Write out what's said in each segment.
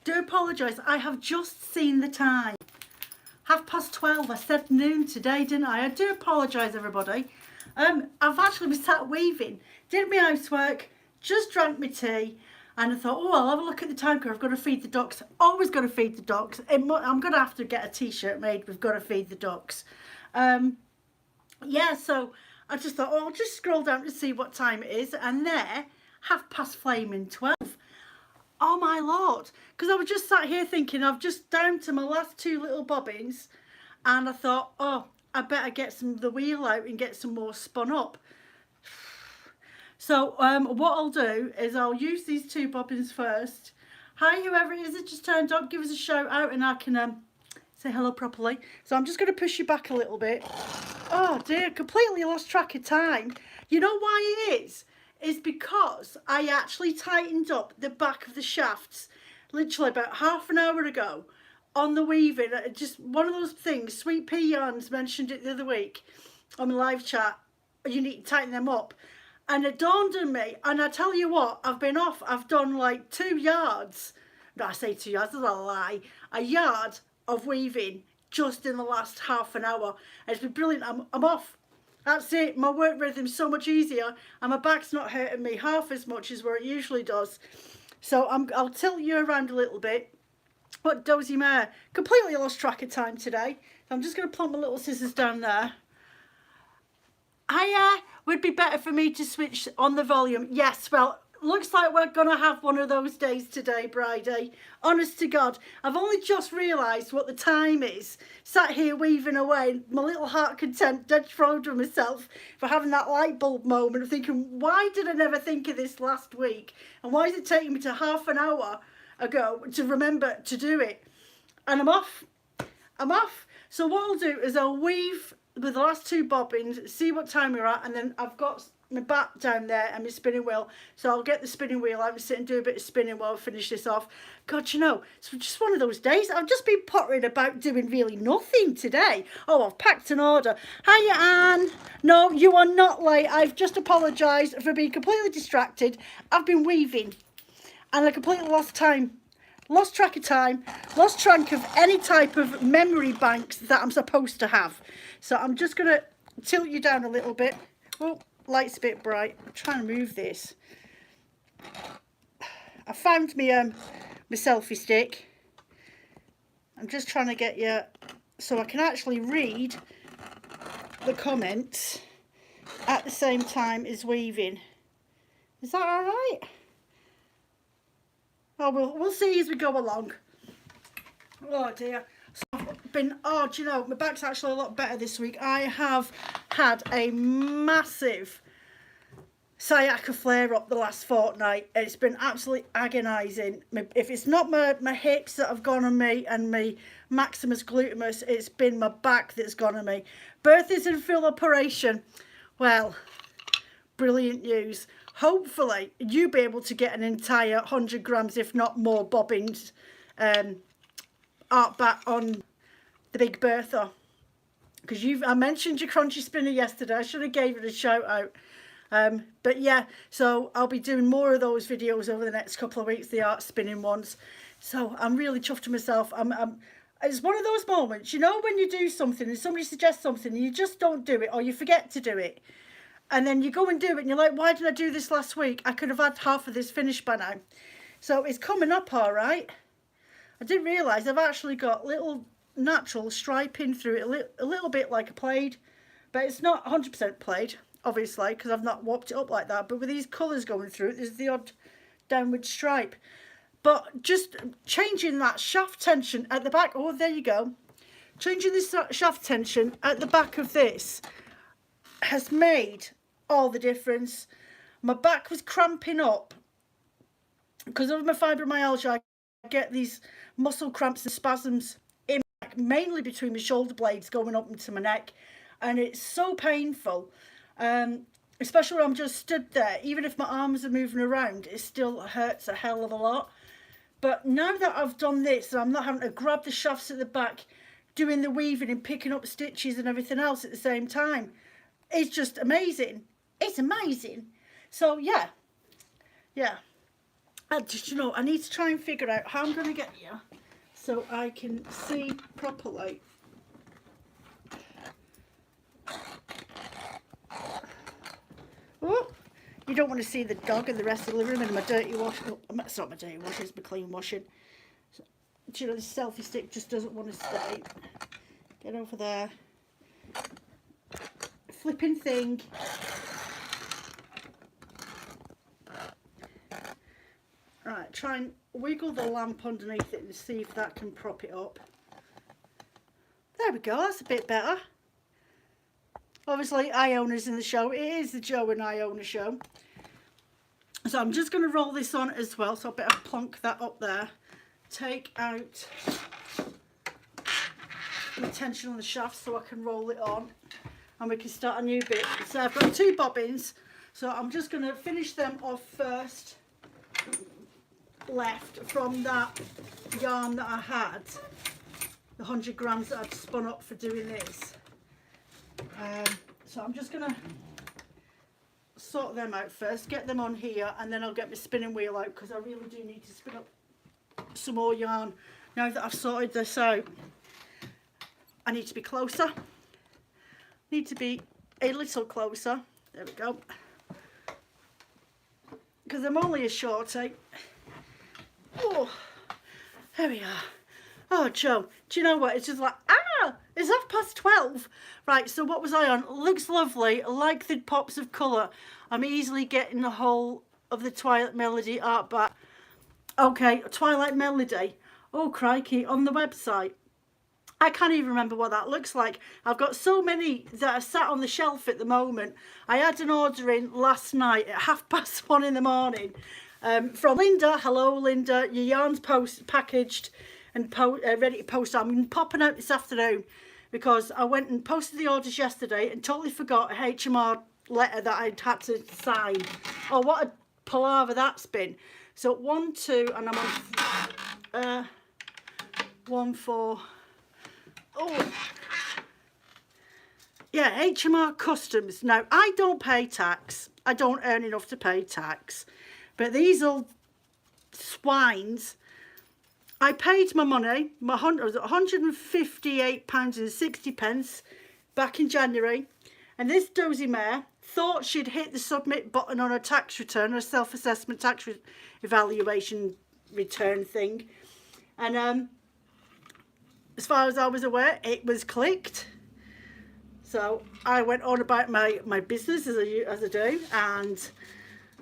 do apologise. I have just seen the time. 12:30. I said noon today, didn't I? I do apologise, everybody. I've actually been sat weaving, did my housework, just drank my tea, and I thought, oh, I'll have a look at the time because I've got to feed the ducks. Always got to feed the ducks. I'm going to have to get a t-shirt made. We've got to feed the ducks. Yeah, so I just thought, oh, I'll just scroll down to see what time it is, and there, 12:30. Oh my lord, because I was just sat here thinking I've just down to my last 2 little bobbins, and I thought, oh, I better get some of the wheel out and get some more spun up. So what I'll do is I'll use these 2 bobbins first. Hi, whoever it is that just turned up, give us a shout out and I can say hello properly. So I'm just going to push you back a little bit. Oh dear, completely lost track of time. You know why it is? Is because I actually tightened up the back of the shafts literally about half an hour ago on the weaving. Just one of those things. Sweet Pea Yarns mentioned it the other week on the live chat. You need to tighten them up. And it dawned on me, and I tell you what, I've been off. I've done like 2 yards. No, I say 2 yards, that's a lie. A yard of weaving just in the last half an hour. It's been brilliant. I'm off. That's it. My work rhythm's so much easier, and my back's not hurting me half as much as where it usually does. So I'll tilt you around a little bit. What dozy mare? Completely lost track of time today. So I'm just going to plump my little scissors down there. Hiya. Would be better for me to switch on the volume. Yes, well, looks like we're going to have one of those days today, Bridie. Honest to God, I've only just realised what the time is. Sat here weaving away, my little heart content, dead proud of myself for having that light bulb moment of thinking, why did I never think of this last week? And why is it taking me to half an hour ago to remember to do it? And I'm off. I'm off. So what I'll do is I'll weave with the last 2 bobbins, see what time we're at, and then I've got my bat down there and my spinning wheel, so I'll get the spinning wheel out and sit and do a bit of spinning while I finish this off. God, you know, it's just one of those days. I've just been pottering about doing really nothing today. Oh, I've packed an order. Hiya, Anne. No, you are not late. I've just apologised for being completely distracted. I've been weaving and I completely lost time. Lost track of time, lost track of any type of memory banks that I'm supposed to have. So I'm just going to tilt you down a little bit. Oh, light's a bit bright. I'm trying to move this. I found me my selfie stick. I'm just trying to get you so I can actually read the comments at the same time as weaving. Is that all right? Oh, we'll see as we go along. Oh dear. So I've been, oh, do you know, my back's actually a lot better this week. I have had a massive sciatica flare up the last fortnight. It's been absolutely agonising. If it's not my hips that have gone on me and my maximus gluteus, it's been my back that's gone on me. Birth is in full operation. Well, brilliant news. Hopefully you'll be able to get an entire 100 grams, if not more, bobbins art back on the Big Bertha. Because I mentioned your crunchy spinner yesterday. I should have gave it a shout out. But yeah, so I'll be doing more of those videos over the next couple of weeks, the art spinning ones. So I'm really chuffed to myself. It's one of those moments, you know, when you do something and somebody suggests something and you just don't do it or you forget to do it. And then you go and do it and you're like, why didn't I do this last week? I could have had half of this finished by now. So it's coming up all right. I didn't realise I've actually got little natural striping through it, a little bit like a plaid. But it's not 100% plaid, obviously, because I've not warped it up like that. But with these colours going through it, there's the odd downward stripe. But just changing that shaft tension at the back. Oh, there you go. Changing this shaft tension at the back of this has made all the difference. My back was cramping up because of my fibromyalgia. I get these muscle cramps and spasms in my back, mainly between my shoulder blades going up into my neck, and it's so painful, especially when I'm just stood there. Even if my arms are moving around, it still hurts a hell of a lot. But now that I've done this, I'm not having to grab the shafts at the back, doing the weaving and picking up stitches and everything else at the same time. It's just amazing. It's amazing. So yeah. you know, I need to try and figure out how I'm going to get you so I can see properly. Oh, you don't want to see the dog and the rest of the living room and my dirty wash. Oh, it's not my dirty washing, it's my clean washing. So, do you know, this selfie stick just doesn't want to stay. Get over there. Flipping thing. Right, try and wiggle the lamp underneath it and see if that can prop it up. There we go, that's a bit better. Obviously, Iona's in the show. It is the Joe and Iona show. So I'm just going to roll this on as well. So I better plonk that up there. Take out the tension on the shaft so I can roll it on. And we can start a new bit. So I've got 2 bobbins. So I'm just going to finish them off first. Left from that yarn that I had. The 100 grams that I'd spun up for doing this. So I'm just going to sort them out first, get them on here, and then I'll get my spinning wheel out because I really do need to spin up some more yarn now that I've sorted this out. I need to be closer. Need to be a little closer. There we go. Because I'm only a shorty. Oh, there we are. Oh, Joe, do you know what? It's just like, it's 12:30. Right, so what was I on? Looks lovely. I like the pops of colour. I'm easily getting the whole of the Twilight Melody art back. Okay, Twilight Melody. Oh, crikey, on the website. I can't even remember what that looks like. I've got so many that are sat on the shelf at the moment. I had an order in last night at 1:30 in the morning from Linda. Hello, Linda. Your yarn's packaged and ready to post. I'm popping out this afternoon because I went and posted the orders yesterday and totally forgot a HMR letter that I'd had to sign. Oh, what a palaver that's been. So 1, 2, and I'm on 1, 4. Oh, yeah, HMR Customs. Now, I don't pay tax. I don't earn enough to pay tax. But these old swines, I paid my money, my £158.60 back in January. And this dozy mare thought she'd hit the submit button on a tax return, a self-assessment tax evaluation return thing. And as far as I was aware, it was clicked. So I went on about my business as I do, and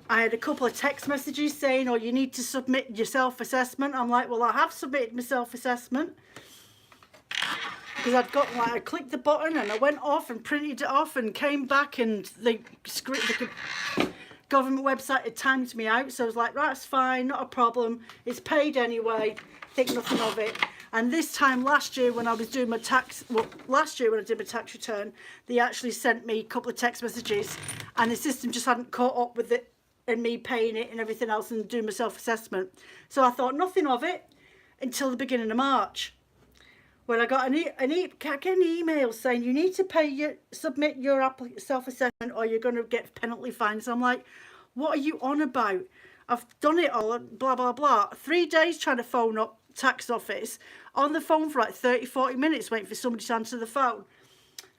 I had a couple of text messages saying, oh, you need to submit your self-assessment. I'm like, well, I have submitted my self-assessment. Because I clicked the button and I went off and printed it off and came back and the government website had timed me out. So I was like, right, that's fine, not a problem. It's paid anyway, think nothing of it. And this time last year when I was doing my tax, last year when I did my tax return, they actually sent me a couple of text messages and the system just hadn't caught up with it and me paying it and everything else and doing my self-assessment. So I thought nothing of it until the beginning of March, when I got an email saying you need to submit your self-assessment or you're going to get penalty fines. I'm like, what are you on about? I've done it all, blah, blah, blah. 3 days trying to phone up tax office, on the phone for like 30-40 minutes waiting for somebody to answer the phone.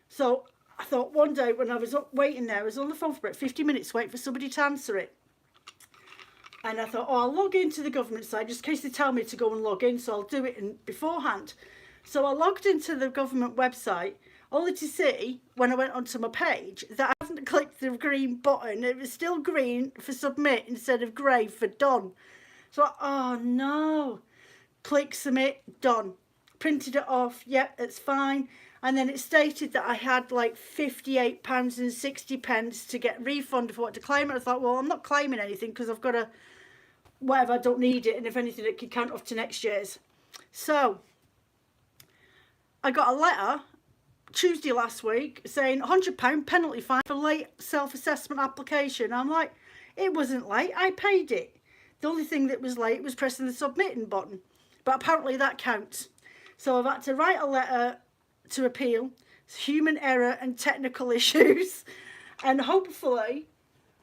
So I thought one day when I was waiting there, I was on the phone for about 50 minutes waiting for somebody to answer it. And I thought, oh, I'll log into the government site just in case they tell me to go and log in, so I'll do it beforehand. So I logged into the government website, only to see, when I went onto my page, that I hadn't clicked the green button. It was still green for submit instead of grey for done. So, oh no. Click submit, done. Printed it off, yep, it's fine. And then it stated that I had like £58.60 to get refunded for what to claim. I thought, well, I'm not claiming anything because I've got a whatever, I don't need it, and if anything it could count off to next year's. So I got a letter Tuesday last week saying £100 penalty fine for late self-assessment application. I'm like, it wasn't late, I paid it. The only thing that was late was pressing the submitting button, but apparently that counts. So I've had to write a letter to appeal human error and technical issues, and hopefully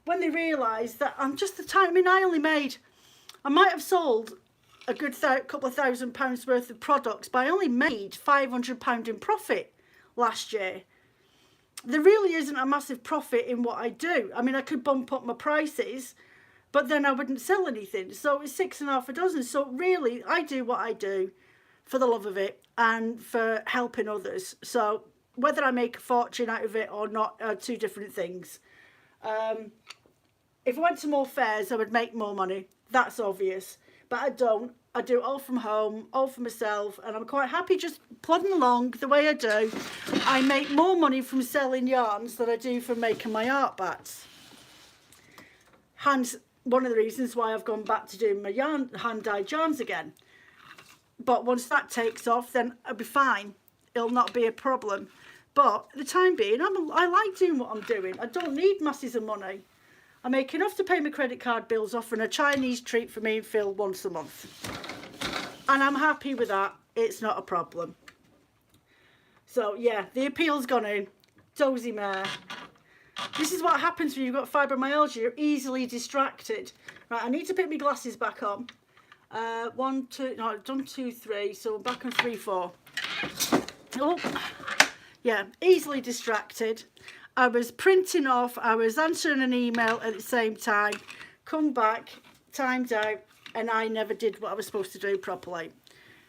when they realise that I'm just the time, I mean, I only made I might have sold a good couple of £1,000 worth of products, but I only made £500 in profit last year. There really isn't a massive profit in what I do. I mean, I could bump up my prices, but then I wouldn't sell anything. So it's 6.5 a dozen. So really, I do what I do for the love of it and for helping others. So whether I make a fortune out of it or not are two different things. If I went to more fairs, I would make more money. That's obvious. But I don't. I do it all from home, all for myself, and I'm quite happy just plodding along the way I do. I make more money from selling yarns than I do from making my art bats. Hence, one of the reasons why I've gone back to doing my hand-dyed yarns again. But once that takes off, then I'll be fine. It'll not be a problem. But at the time being, I like doing what I'm doing. I don't need masses of money. I make enough to pay my credit card bills off and a Chinese treat for me and Phil once a month. And I'm happy with that. It's not a problem. So yeah, the appeal's gone in. Dozy mare. This is what happens when you've got fibromyalgia. You're easily distracted. Right, I need to put my glasses back on. 1, 2, no, I've done 2, 3. So I'm back on 3, 4. Oh, yeah, easily distracted. I was printing off, I was answering an email at the same time, come back, timed out, and I never did what I was supposed to do properly.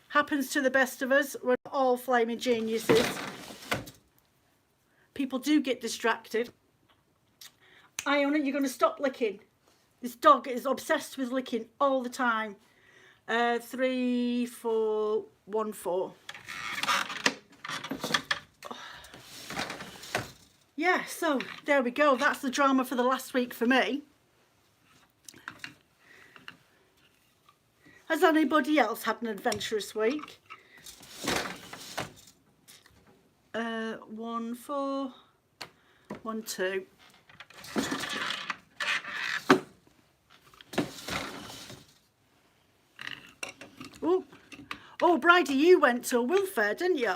Happens to the best of us. We're all flaming geniuses. People do get distracted. Iona, you're going to stop licking. This dog is obsessed with licking all the time. 3, 4, 1, 4. Yeah, so there we go. That's the drama for the last week for me. Has anybody else had an adventurous week? 1, 4, 1, 2. Oh, Bridie, you went to a Will Fair, didn't you?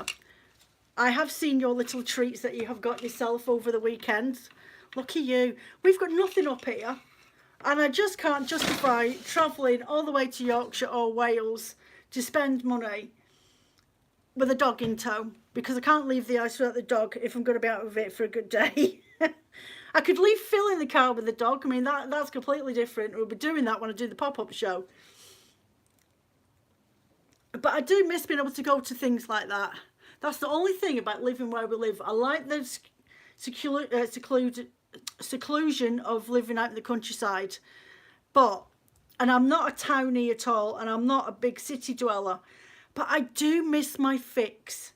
I have seen your little treats that you have got yourself over the weekend. Lucky you. We've got nothing up here. And I just can't justify travelling all the way to Yorkshire or Wales to spend money with a dog in tow. Because I can't leave the house without the dog if I'm going to be out of it for a good day. I could leave Phil in the car with the dog. I mean, that's completely different. We'll be doing that when I do the pop-up show. But I do miss being able to go to things like that. That's the only thing about living where we live. I like the seclusion of living out in the countryside. And I'm not a townie at all, and I'm not a big city dweller. But I do miss my fix.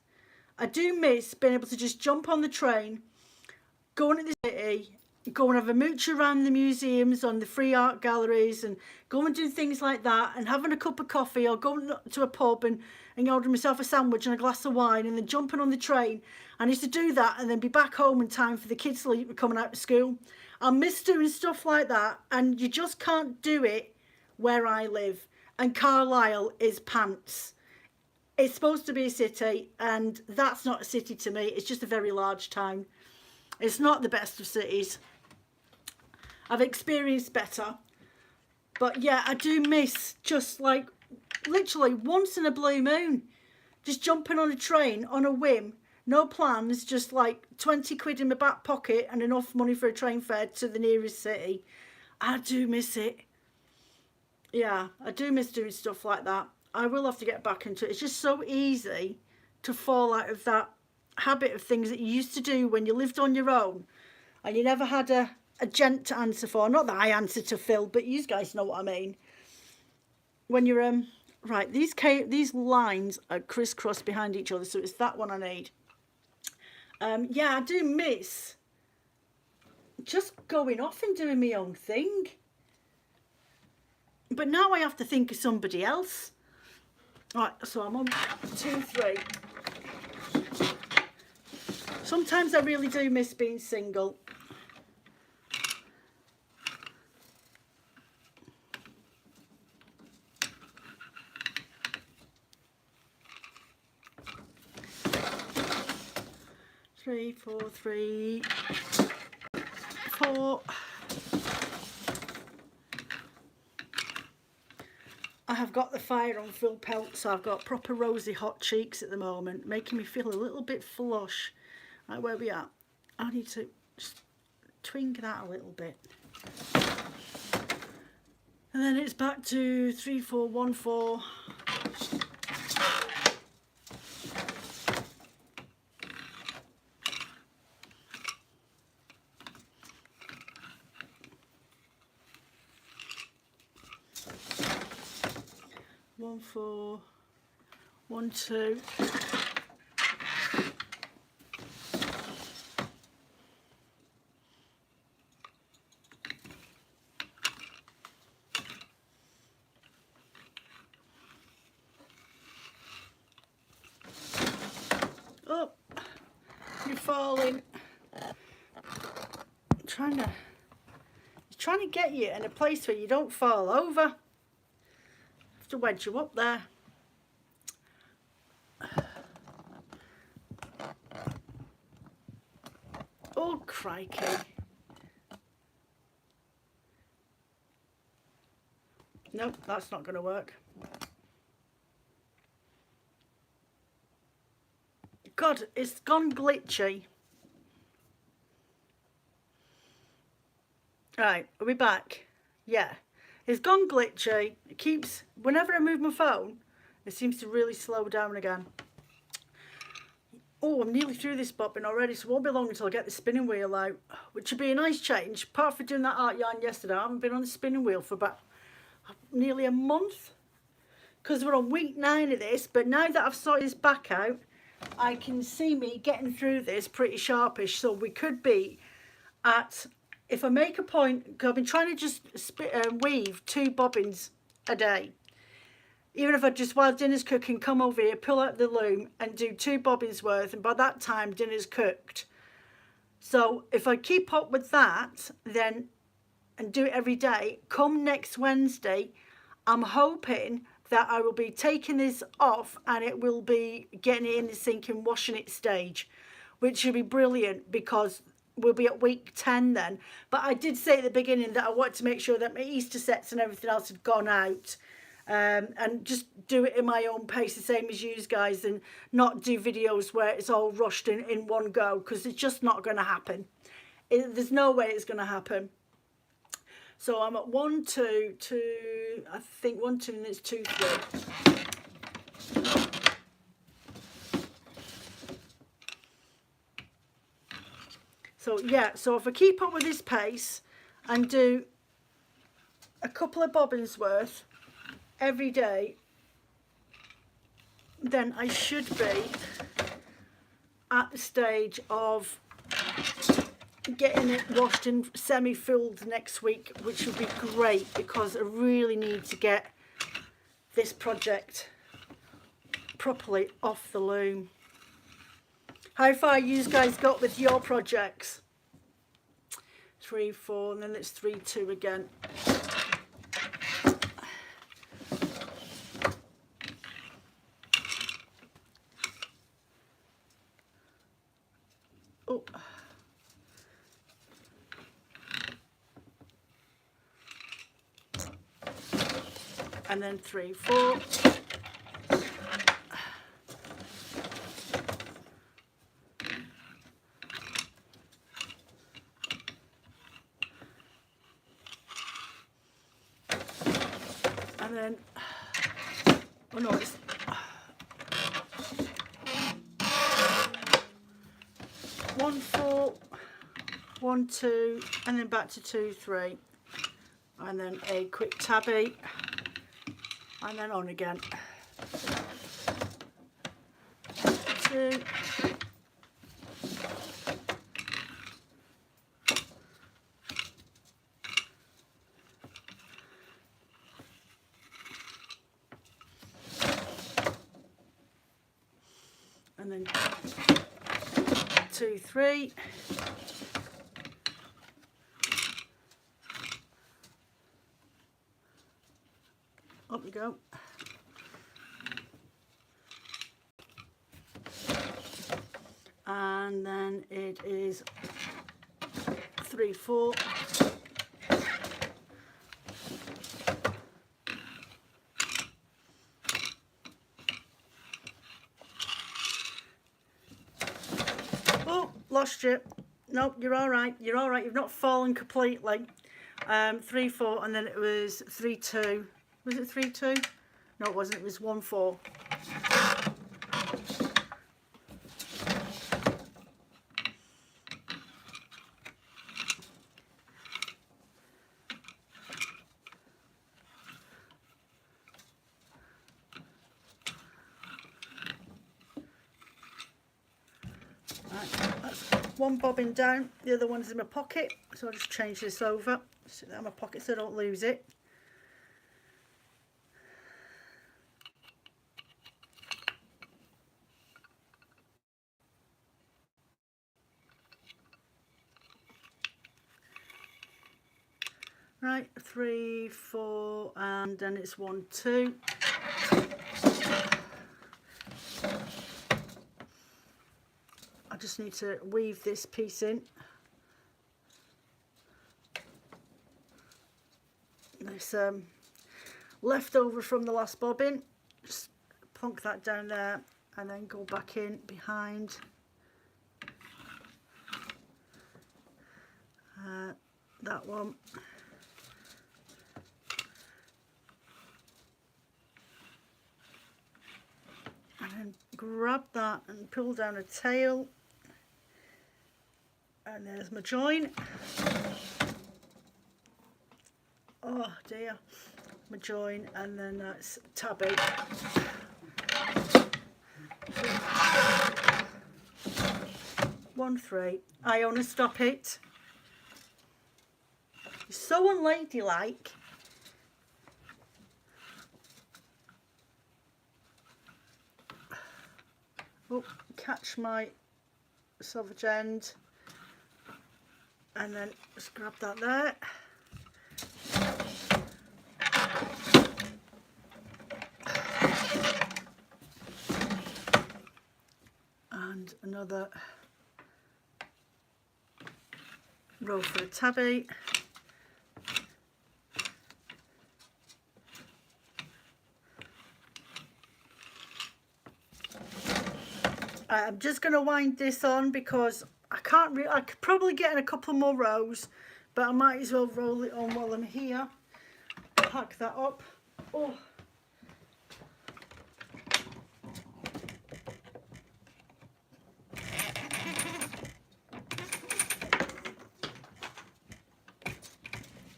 I do miss being able to just jump on the train, go into the city, go and have a mooch around the museums, on the free art galleries, and go and do things like that, and having a cup of coffee, or going to a pub and ordering myself a sandwich and a glass of wine, and then jumping on the train. I used to do that and then be back home in time for the kids coming out of school. I miss doing stuff like that, and you just can't do it where I live. And Carlisle is pants. It's supposed to be a city, and that's not a city to me. It's just a very large town. It's not the best of cities. I've experienced better. But yeah, I do miss just like literally once in a blue moon, just jumping on a train on a whim, no plans, just like 20 quid in my back pocket and enough money for a train fare to the nearest city. I do miss it. Yeah, I do miss doing stuff like that. I will have to get back into it. It's just so easy to fall out of that habit of things that you used to do when you lived on your own and you never had a gent to answer for. Not that I answer to Phil, but you guys know what I mean. When you're right, these lines are crisscross behind each other, so it's that one I need. Yeah, I do miss just going off and doing my own thing. But now I have to think of somebody else. Right, so I'm on 2, 3. Sometimes I really do miss being single. Three, 4, 3, 4. I've got the fire on full pelt, so I've got proper rosy hot cheeks at the moment, making me feel a little bit flush. Right, where we are, I need to just twink that a little bit. And then it's back to 3, 4, 1, 4. One, 4, 1, 2. Oh, you're falling. Trying to get you in a place where you don't fall over. Have to wedge you up there. Oh, crikey. Nope, that's not going to work. God, it's gone glitchy. Right, are we back? Yeah. It's gone glitchy. It keeps, whenever I move my phone, it seems to really slow down again. Oh, I'm nearly through this bobbin already, so it won't be long until I get the spinning wheel out, which would be a nice change. Apart from doing that art yarn yesterday, I haven't been on the spinning wheel for about nearly a month, because we're on week 9 of this. But now that I've sorted this back out, I can see me getting through this pretty sharpish. So we could be at, if I make a point, because I've been trying to just weave 2 bobbins a day. Even if I just, while dinner's cooking, come over here, pull out the loom and do 2 bobbins worth, and by that time dinner's cooked. So if I keep up with that, then, and do it every day, come next Wednesday, I'm hoping that I will be taking this off and it will be getting it in the sink and washing it stage, which will be brilliant because we'll be at week 10 then. But I did say at the beginning that I wanted to make sure that my Easter sets and everything else had gone out. And just do it in my own pace, the same as you guys, and not do videos where it's all rushed in one go, because it's just not going to happen. There's no way it's going to happen. So I'm at 1, 2, 2, I think 1, 2, and it's 2, 3. So yeah, so if I keep up with this pace and do a couple of bobbins worth every day, then I should be at the stage of getting it washed and semi-filled next week, which would be great because I really need to get this project properly off the loom. How far you guys got with your projects? 3, 4, and then it's 3, 2 again. Oh. And then 3, 4. And then, oh no, it's 1, 4, 1, 2, and then back to 2, 3, and then a quick tabby, and then on again. 2, and then 2, 3. Up we go. And then it is 3, 4. lost you. Nope, you're all right. You're all right. You've not fallen completely. 3, 4, and then it was 3, 2. Was it 3, 2? No, it wasn't. It was 1, 4. That's one bobbin down, the other one's in my pocket, so I'll just change this over, stick that in my pocket so I don't lose it. Right, 3, 4, and then it's 1, 2. I just need to weave this piece in. This leftover from the last bobbin, just plonk that down there and then go back in behind. That one. And then grab that and pull down a tail. And there's my join. Oh dear. My join, and then that's tabby. 1, 3. Iona, stop it. You're so unladylike. Oh, catch my salvage end. And then just grab that there. And another row for a tabby. I'm just going to wind this on because I can't I could probably get in a couple more rows, but I might as well roll it on while I'm here. Pack that up. Oh.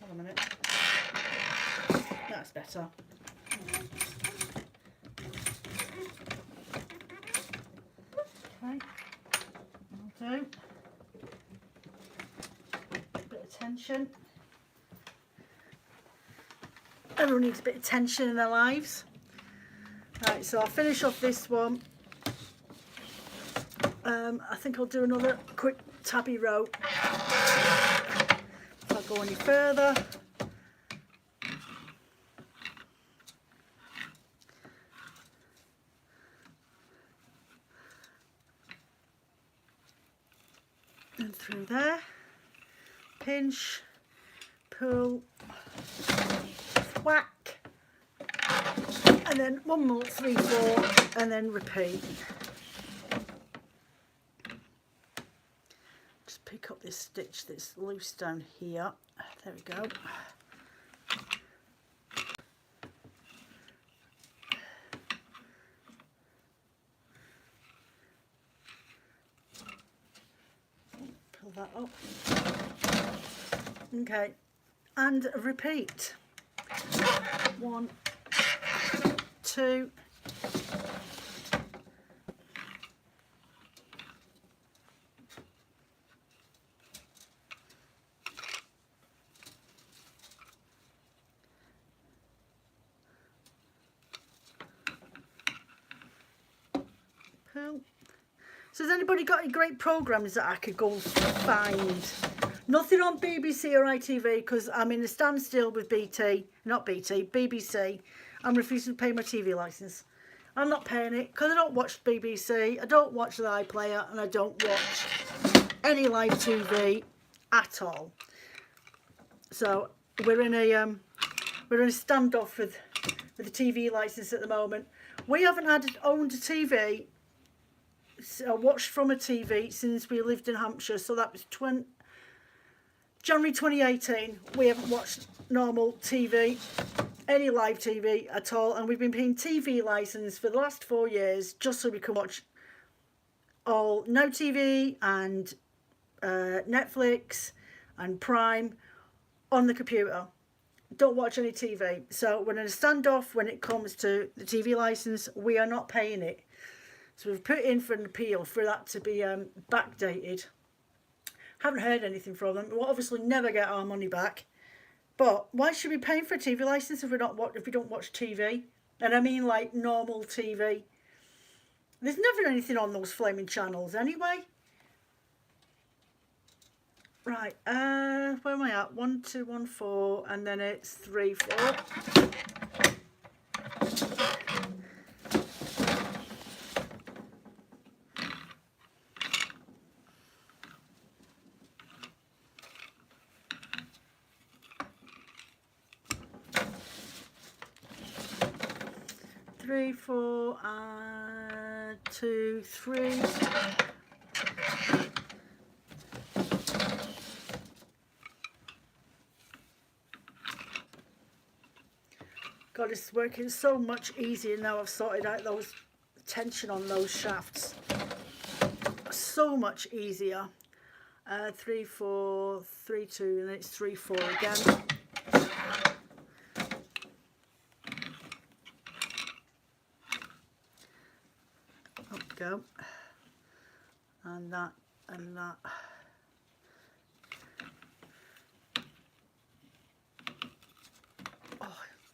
Hold on a minute. That's better. Okay. That'll do. Bit of tension. Everyone needs a bit of tension in their lives. Right, so I'll finish off this one. I think I'll do another quick tabby row. If I go any further. And through there. Pinch, pull, whack, and then 1 more, 3, 4, and then repeat. Just pick up this stitch that's loose down here. There we go. Pull that up. Okay, and repeat. 1, 2, pull. So has anybody got any great programs that I could go find? Nothing on BBC or ITV because I'm in a standstill with BBC. I'm refusing to pay my TV licence. I'm not paying it because I don't watch BBC, I don't watch the iPlayer, and I don't watch any live TV at all. So we're in a standoff with the TV licence at the moment. We haven't owned a TV watched from a TV since we lived in Hampshire. So that was January 2018. We haven't watched normal TV, any live TV at all, and we've been paying TV license for the last 4 years just so we can watch all Now TV and Netflix and Prime on the computer. Don't watch any TV. So we're in a standoff when it comes to the TV license. We are not paying it. So we've put in for an appeal for that to be backdated. Haven't heard anything from them. We'll obviously never get our money back. But why should we pay for a TV license if we don't watch TV? And I mean like normal TV. There's never anything on those flaming channels anyway. Right, where am I at? 1, 2, 1, 4, and then it's 3, 4. Three, 4, 2, 3. God, it's working so much easier now I've sorted out those tension on those shafts. So much easier. 3, 4, 3, 2, and then it's 3, 4 again. Up we go. And that, and that.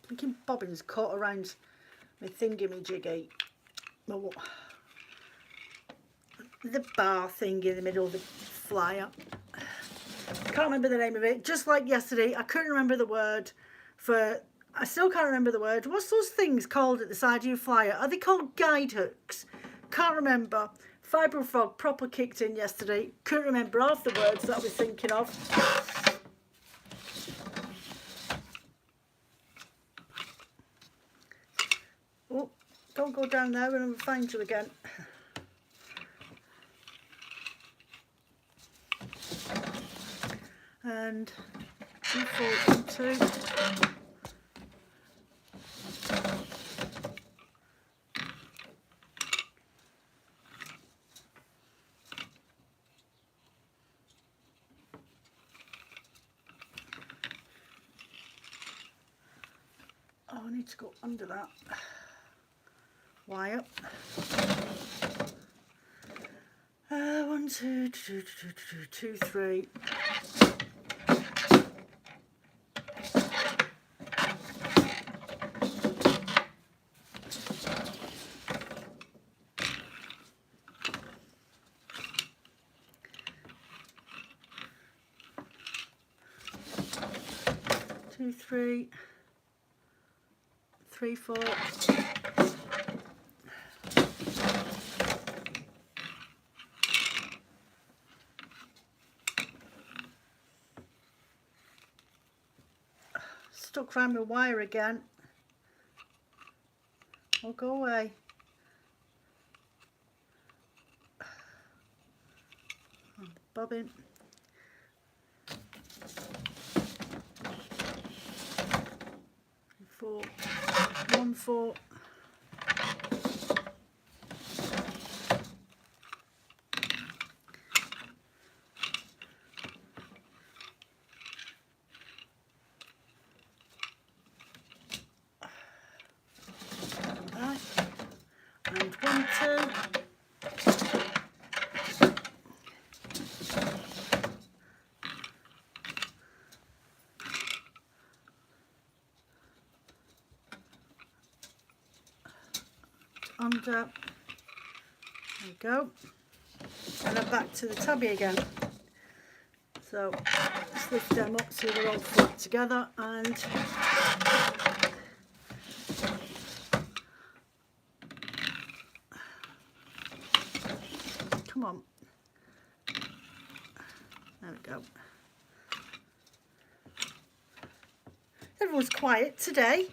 Thinking bobbins caught around my thingy-majiggy. The bar thing in the middle of the flyer. Can't remember the name of it. Just like yesterday, I couldn't remember the word for... I still can't remember the word. What's those things called at the side of your flyer? Are they called guide hooks? Can't remember. Fibre Frog proper kicked in yesterday. Couldn't remember half the words that I was thinking of. Oh, don't go down there and I'll find you again. And 2, 4, 2. Oh, I need to go under that wire. 1, 2, 2, 2, 3. Two, 3, 3, 4. Stuck around my wire again. I'll go away. Bobbin. 4, 1, 4. And 1, 2. Under. There we go. And I'm back to the tabby again. So let's lift them up so they're all flat together and come on. There we go. Everyone's quiet today.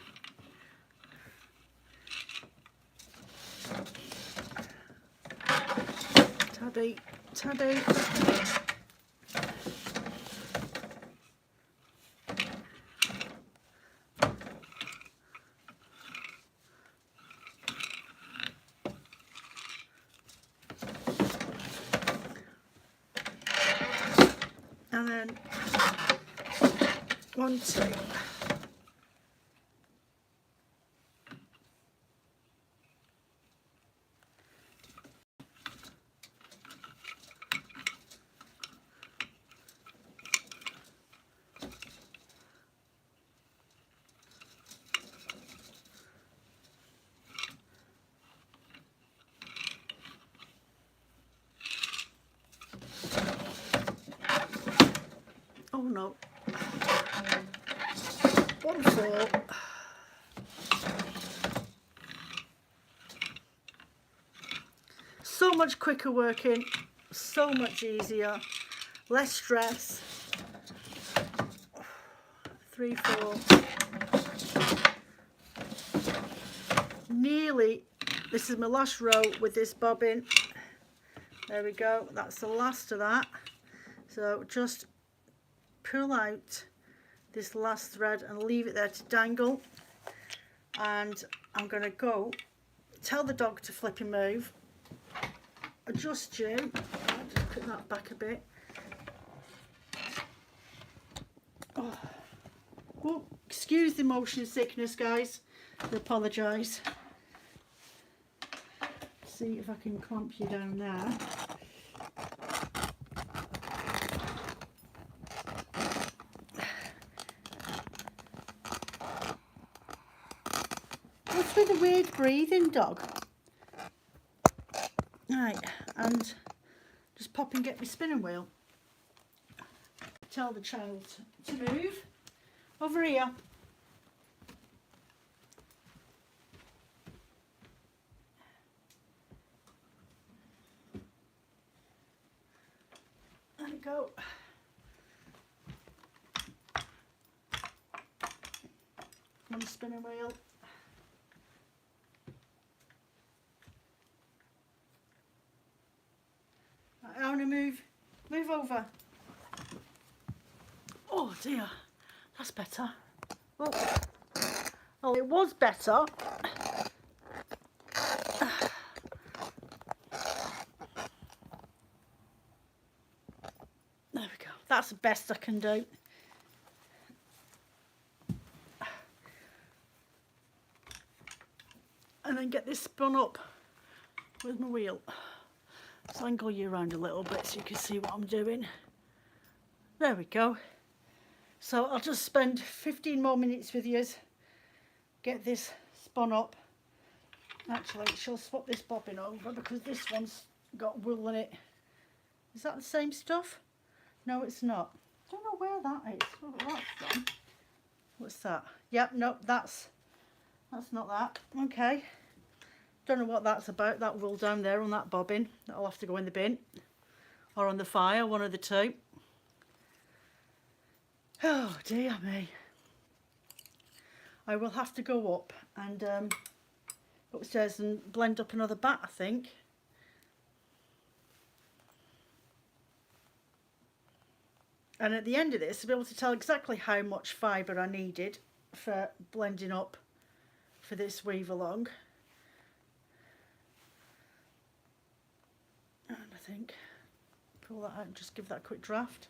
be tabby. And then 1, 2. Oh no. 1, 4. So much quicker working, so much easier, less stress. 3, 4. Nearly, this is my last row with this bobbin. There we go, that's the last of that. So just pull out this last thread and leave it there to dangle. And I'm going to go tell the dog to flip and move. Adjust you. I'll just put that back a bit. Oh, excuse the motion sickness, guys. I apologise. See if I can clamp you down there. What's with the weird breathing, dog? Right, and just pop and get my spinning wheel. Tell the child to move. Over here. There we go. On the spinning wheel. Right, I want to move over. Oh dear, that's better. Oh, it was better. There we go. That's the best I can do. And then get this spun up with my wheel. So angle you around a little bit so you can see what I'm doing. There we go. So I'll just spend 15 more minutes with you. Get this spun up. Actually, she'll swap this bobbin over because this one's got wool in it. Is that the same stuff? No, it's not. Don't know where that is. Oh, that's gone. What's that? Yep, nope, that's not that. Okay. Don't know what that's about. That wool down there on that bobbin. That'll have to go in the bin. Or on the fire, one of the two. Oh dear me. I will have to go up and upstairs and blend up another bat, I think. And at the end of this, I'll be able to tell exactly how much fibre I needed for blending up for this weave along. And I think pull that out and just give that a quick draft.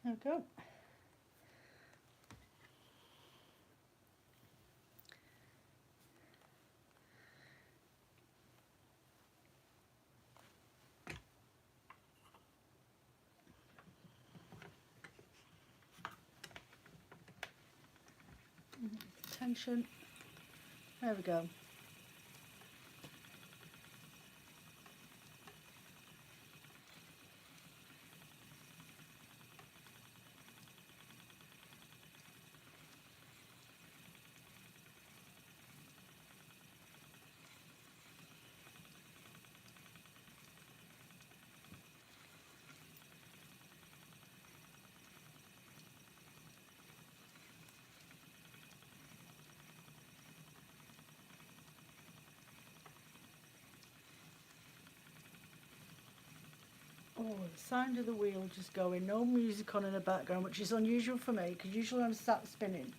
There we go. Tension. There we go. Oh, the sound of the wheel just going, no music on in the background, which is unusual for me because usually I'm sat spinning.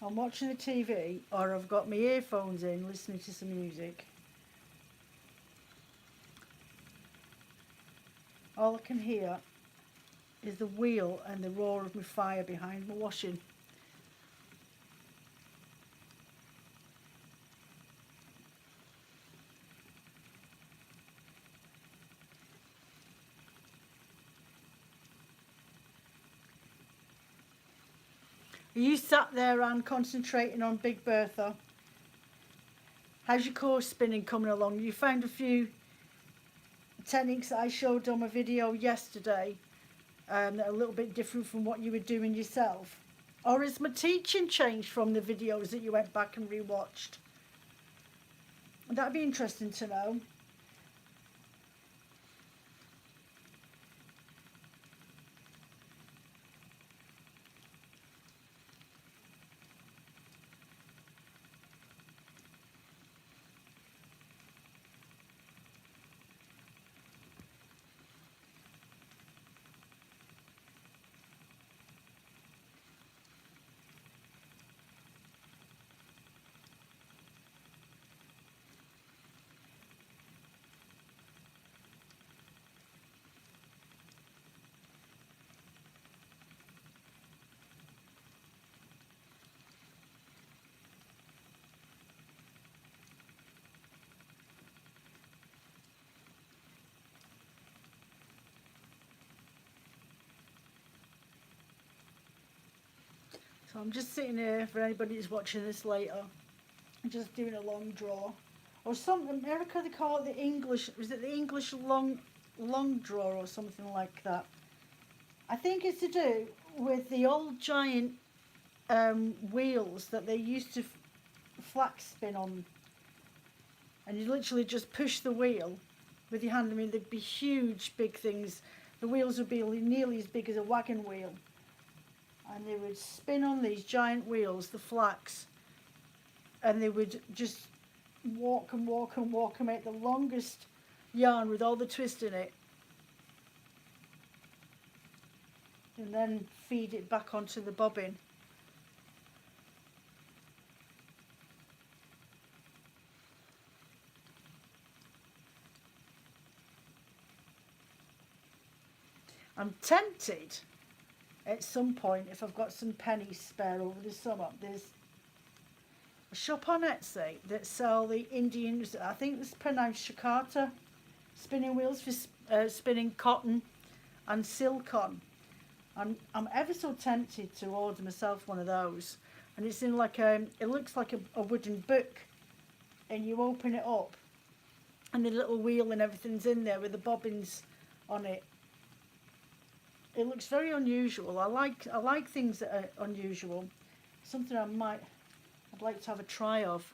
I'm watching the TV or I've got my earphones in listening to some music. All I can hear is the wheel and the roar of my fire behind my washing. Are you sat there and concentrating on Big Bertha? How's your course spinning coming along? You found a few techniques that I showed on my video yesterday that are a little bit different from what you were doing yourself? Or has my teaching changed from the videos that you went back and rewatched? That'd be interesting to know. So I'm just sitting here for anybody who's watching this later, just doing a long draw. Or some America they call it the English, is it the English long draw or something like that? I think it's to do with the old giant wheels that they used to flax spin on, and you literally just push the wheel with your hand. I mean, they'd be huge, big things. The wheels would be nearly as big as a wagon wheel, and they would spin on these giant wheels, the flax, and they would just walk and walk and walk and make the longest yarn with all the twist in it, and then feed it back onto the bobbin. I'm tempted at some point, if I've got some pennies spare over the summer, there's a shop on Etsy that sell the Indians, I think it's pronounced Shakata, spinning wheels for spinning cotton and silk on. I'm ever so tempted to order myself one of those, and it's in like it looks like a wooden book, and you open it up and the little wheel and everything's in there with the bobbins on it. It looks very unusual. I like things that are unusual. Something I'd like to have a try of.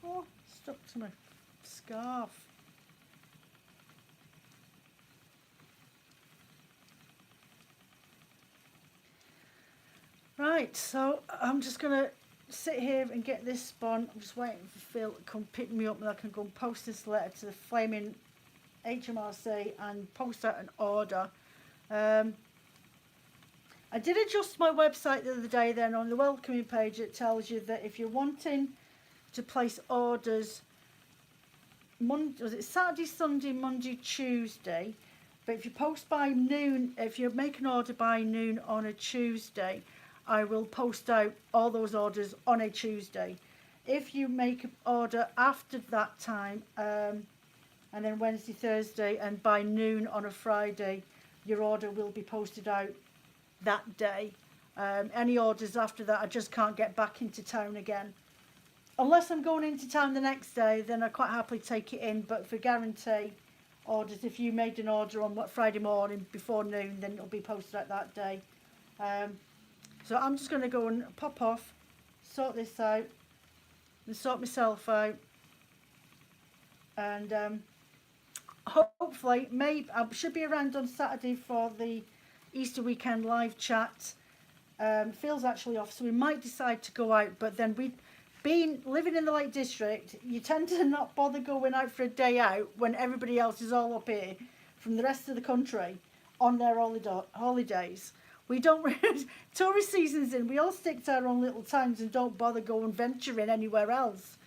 Oh, stuck to my scarf. Right, so I'm just going to sit here and get this spun. I'm just waiting for Phil to come pick me up and I can go and post this letter to the flaming HMRC and post out an order. I did adjust my website the other day then on the welcoming page. It tells you that if you're wanting to place orders Monday, was it Saturday, Sunday, Monday, Tuesday. But if you post by noon, if you make an order by noon on a Tuesday, I will post out all those orders on a Tuesday. If you make an order after that time, and then Wednesday, Thursday, and by noon on a Friday, your order will be posted out that day. Any orders after that, I just can't get back into town again. Unless I'm going into town the next day, then I quite happily take it in. But for guarantee orders, if you made an order on Friday morning before noon, then it'll be posted out that day. So I'm just going to go and pop off, sort this out, and sort myself out. And hopefully, maybe I should be around on Saturday for the Easter weekend live chat. Phil's actually off, so we might decide to go out. But then living in the Lake District, you tend to not bother going out for a day out when everybody else is all up here from the rest of the country on their holidays. We don't really, tourist season's in, we all stick to our own little towns and don't bother going venturing anywhere else.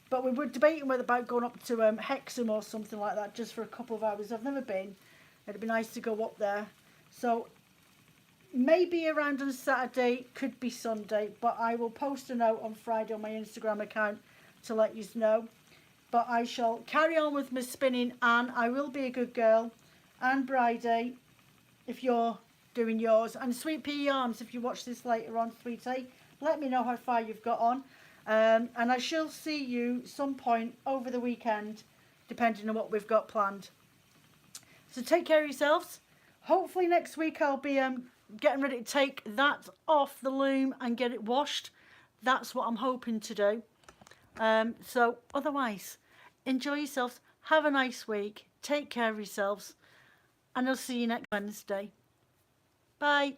But we were debating about going up to Hexham or something like that just for a couple of hours. I've never been. It'd be nice to go up there. So maybe around on Saturday, could be Sunday, but I will post a note on Friday on my Instagram account to let you know. But I shall carry on with my spinning, and I will be a good girl. And Bridie, if you're doing yours, and Sweet Pea Arms, if you watch this later on, sweetie, let me know how far you've got on. And I shall see you some point over the weekend, depending on what we've got planned. So take care of yourselves. Hopefully next week I'll be getting ready to take that off the loom and get it washed. That's what I'm hoping to do. So otherwise, enjoy yourselves. Have a nice week. Take care of yourselves. And I'll see you next Wednesday. Bye.